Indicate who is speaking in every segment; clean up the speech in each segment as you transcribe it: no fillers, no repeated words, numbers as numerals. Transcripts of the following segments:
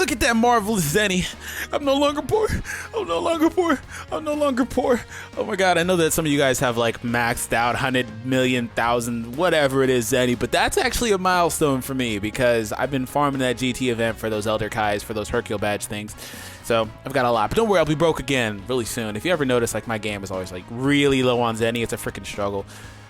Speaker 1: Look at that marvelous Zenny. I'm no longer poor. I'm no longer poor. I'm no longer poor. Oh my god, I know that some of you guys have like maxed out 100 million, 1,000, whatever it is Zenny, but that's actually a milestone for me because I've been farming that GT event for those Elder Kais, for those Hercule badge things. So I've got a lot, but don't worry, I'll be broke again really soon. If you ever notice, like my game is always like really low on Zenny, it's a freaking struggle.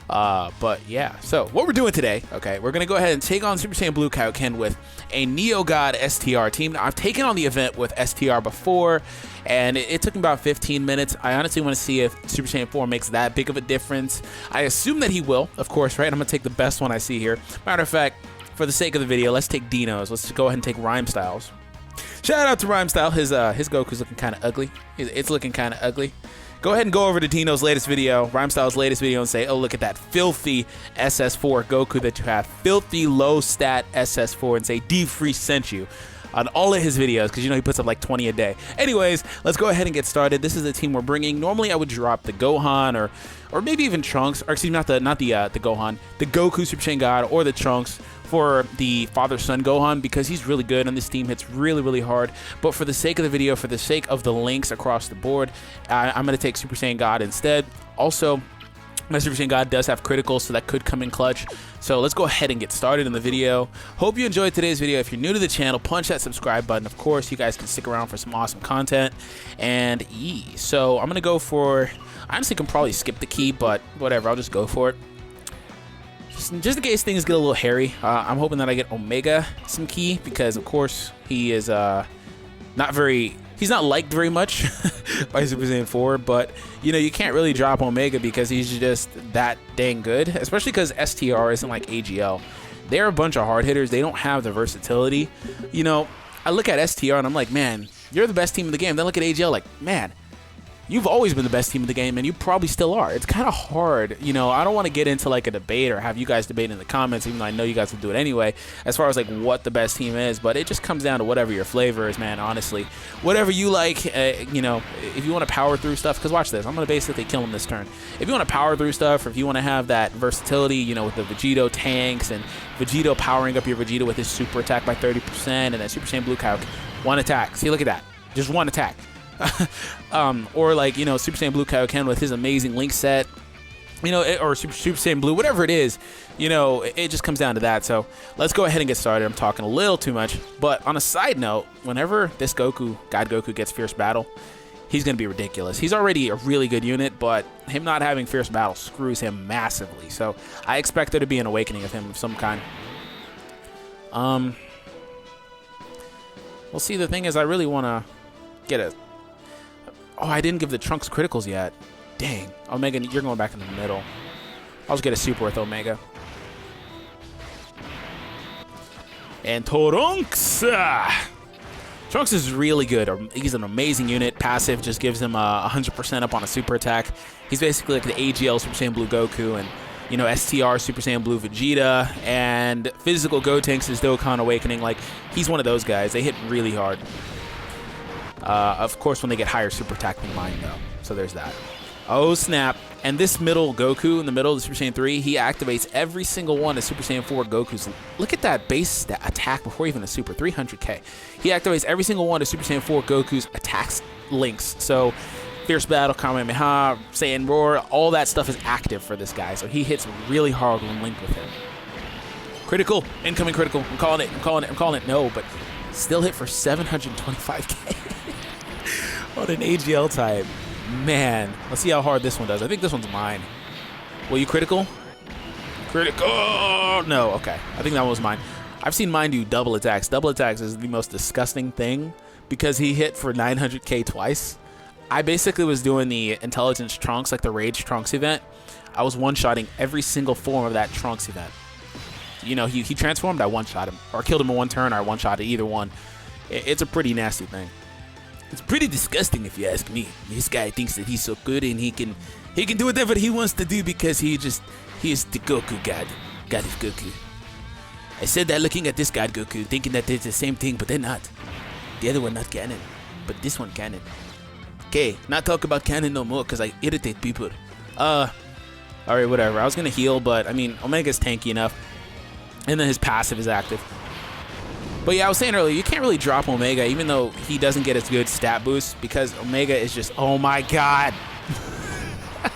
Speaker 1: But yeah, so what we're doing today, okay, we're gonna go ahead and take on Super Saiyan Blue KAIOKEN with a Neo God STR team. Now, I've taken on the event with STR before, and it took me about 15 minutes. I honestly want to see if Super Saiyan 4 makes that big of a difference. I assume that he will, of course, right? I'm gonna take the best one I see here. Matter of fact, for the sake of the video, let's take Dino's. Let's go ahead and take Rhyme Styles. Shout out to Rhyme Style. His Goku's looking kind of ugly. It's looking kind of ugly. Go ahead and go over to Dino's latest video, Rhyme Style's latest video, and say, oh, look at that filthy SS4 Goku that you have. Filthy low stat SS4, and say DFree sent you on all of his videos, because you know he puts up like 20 a day. Anyways, let's go ahead and get started. This is the team we're bringing. Normally I would drop the Gohan or maybe even Trunks, or excuse me, not the Gohan, the Goku Super Saiyan God, or the Trunks for the father-son Gohan, because he's really good and this team hits really, really hard. But for the sake of the video, for the sake of the links across the board, I'm going to take Super Saiyan God instead. Also, my Super Saiyan God does have critical, so that could come in clutch. So let's go ahead and get started in the video. Hope you enjoyed today's video. If you're new to the channel, punch that subscribe button. Of course, you guys can stick around for some awesome content. And so I'm going to go for, I honestly can probably skip the key, but whatever, I'll just go for it. Just in case things get a little hairy, I'm hoping that I get Omega some key, because of course he is he's not liked very much by Super Saiyan 4, but you know, you can't really drop Omega because he's just that dang good, especially because STR isn't like AGL. They're a bunch of hard hitters. They don't have the versatility. You know, I look at STR and I'm like, man, you're the best team in the game. Then look at AGL, like, man, you've always been the best team in the game, and you probably still are. It's kind of hard. You know, I don't want to get into like a debate or have you guys debate in the comments, even though I know you guys will do it anyway, as far as like what the best team is, but it just comes down to whatever your flavor is, man, honestly. Whatever you like, you know, if you want to power through stuff, because watch this, I'm going to basically kill him this turn. If you want to power through stuff, or if you want to have that versatility, you know, with the Vegito tanks, and Vegito powering up your Vegeta with his super attack by 30%, and then Super Saiyan Blue KAIOKEN, one attack. See, look at that. Just one attack. Or like, you know, Super Saiyan Blue KAIOKEN with his amazing link set, you know, or Super Saiyan Blue, whatever it is, you know, it just comes down to that. So let's go ahead and get started. I'm talking a little too much, but on a side note, whenever this God Goku gets Fierce Battle, he's going to be ridiculous. He's already a really good unit, but him not having Fierce Battle screws him massively. So I expect there to be an awakening of him of some kind. We'll see. The thing is, I really want to get a... Oh, I didn't give the Trunks criticals yet. Dang. Omega, you're going back in the middle. I'll just get a super with Omega. And Trunks! Trunks is really good. He's an amazing unit. Passive just gives him 100% up on a super attack. He's basically like the AGL Super Saiyan Blue Goku, and you know, STR Super Saiyan Blue Vegeta, and physical Gotenks is Dokkan Awakening. Like, he's one of those guys. They hit really hard. Of course, when they get higher super attack than mine, though. So there's that. Oh, snap. And this middle Goku in the middle of the Super Saiyan 3, he activates every single one of Super Saiyan 4 Goku's. Look at that base attack before even a super, 300k. He activates every single one of Super Saiyan 4 Goku's attacks links. So Fierce Battle, Kamehameha, Saiyan Roar, all that stuff is active for this guy. So he hits really hard when linked with him. Critical, incoming critical. I'm calling it, I'm calling it, I'm calling it. No, but still hit for 725k. On an AGL type. Man, let's see how hard this one does. I think this one's mine. Will you critical? Critical! No, okay. I think that one was mine. I've seen mine do double attacks. Double attacks is the most disgusting thing because he hit for 900k twice. I basically was doing the Intelligence Trunks, like the Rage Trunks event. I was one-shotting every single form of that Trunks event. You know, he transformed, I one-shot him. Or killed him in one turn, or I one-shotted either one. It's a pretty nasty thing. It's pretty disgusting if you ask me. This guy thinks that he's so good and he can do whatever he wants to do because he is the Goku God. God of Goku. I said that looking at this God Goku, thinking that they're the same thing, but they're not. The other one not canon, but this one canon. Okay, not talk about canon no more because I irritate people. Alright, whatever. I was gonna heal, but I mean, Omega's tanky enough. And then his passive is active. But yeah, I was saying earlier, you can't really drop Omega, even though he doesn't get as good stat boost, because Omega is just, oh my god.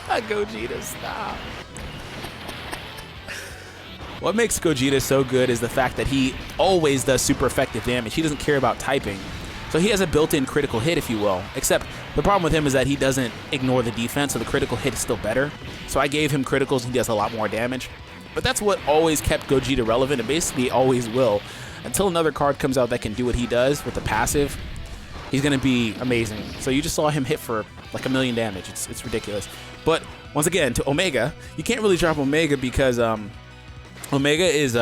Speaker 1: Gogeta, stop. What makes Gogeta so good is the fact that he always does super effective damage. He doesn't care about typing. So he has a built-in critical hit, if you will. Except the problem with him is that he doesn't ignore the defense, so the critical hit is still better. So I gave him criticals, and he does a lot more damage. But that's what always kept Gogeta relevant, and basically always will. Until another card comes out that can do what he does with the passive, he's going to be amazing. So you just saw him hit for like 1,000,000 damage. It's ridiculous. But once again, to Omega, you can't really drop Omega because Omega is,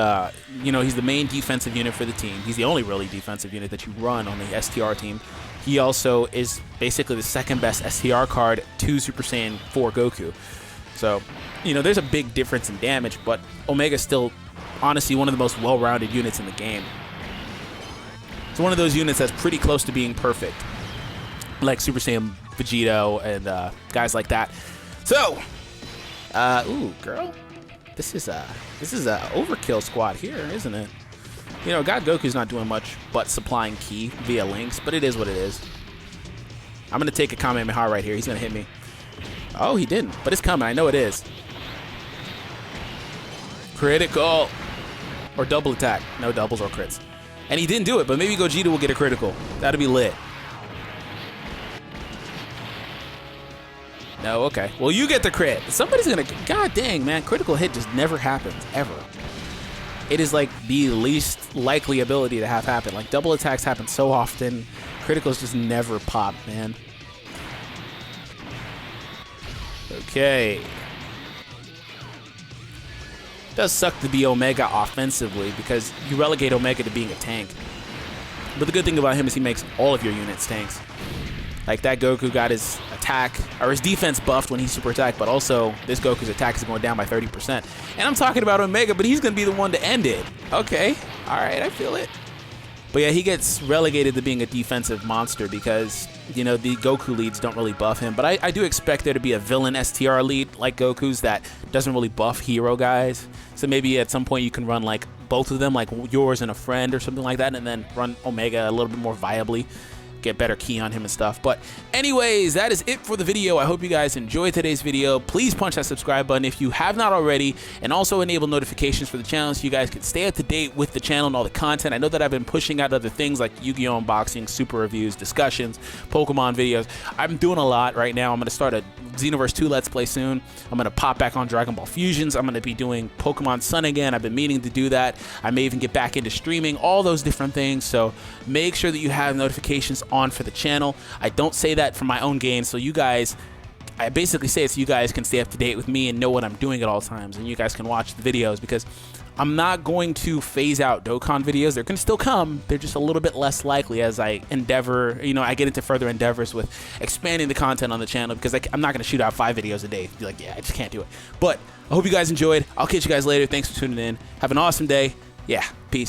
Speaker 1: you know, he's the main defensive unit for the team. He's the only really defensive unit that you run on the STR team. He also is basically the second best STR card to Super Saiyan 4 Goku. So, you know, there's a big difference in damage, but Omega's still, honestly, one of the most well-rounded units in the game. It's one of those units that's pretty close to being perfect, like Super Saiyan Vegito and guys like that. So, ooh, girl, this is a overkill squad here, isn't it? You know, God Goku's not doing much but supplying ki via links, but it is what it is. I'm gonna take a Kamehameha right here. He's gonna hit me. Oh, he didn't, but it's coming. I know it is. Critical. Or double attack. No doubles or crits. And he didn't do it, but maybe Gogeta will get a critical. That'd be lit. No, okay. Well, you get the crit. Somebody's gonna... God dang, man. Critical hit just never happens, ever. It is like the least likely ability to have happen. Like, double attacks happen so often. Criticals just never pop, man. Okay. It does suck to be Omega offensively because you relegate Omega to being a tank. But the good thing about him is he makes all of your units tanks. Like that Goku got his attack, or his defense buffed when he super attacked, but also this Goku's attack is going down by 30%. And I'm talking about Omega, but he's going to be the one to end it. Okay. All right. I feel it. But yeah, he gets relegated to being a defensive monster because, you know, the Goku leads don't really buff him. But I do expect there to be a villain STR lead like Goku's that doesn't really buff hero guys. So maybe at some point you can run like both of them, like yours and a friend or something like that, and then run Omega a little bit more viably. Get better ki on him and stuff. But anyways, that is it for the video. I hope you guys enjoyed today's video. Please punch that subscribe button if you have not already, and also enable notifications for the channel so you guys can stay up to date with the channel and all the content. I know that I've been pushing out other things like Yu-Gi-Oh unboxing, super reviews, discussions, Pokemon videos. I'm doing a lot right now. I'm going to start a Xenoverse 2 Let's Play soon. I'm going to pop back on Dragon Ball Fusions. I'm going to be doing Pokemon Sun again. I've been meaning to do that. I may even get back into streaming, all those different things. So make sure that you have notifications on for the channel. I don't say that for my own gain, so you guys, I basically say it so you guys can stay up to date with me and know what I'm doing at all times, and you guys can watch the videos, because I'm not going to phase out Dokkan videos. They're going to still come. They're just a little bit less likely as I endeavor, you know, I get into further endeavors with expanding the content on the channel, because I'm not going to shoot out 5 videos a day. Be like, yeah, I just can't do it. But I hope you guys enjoyed. I'll catch you guys later. Thanks for tuning in. Have an awesome day. Yeah, peace.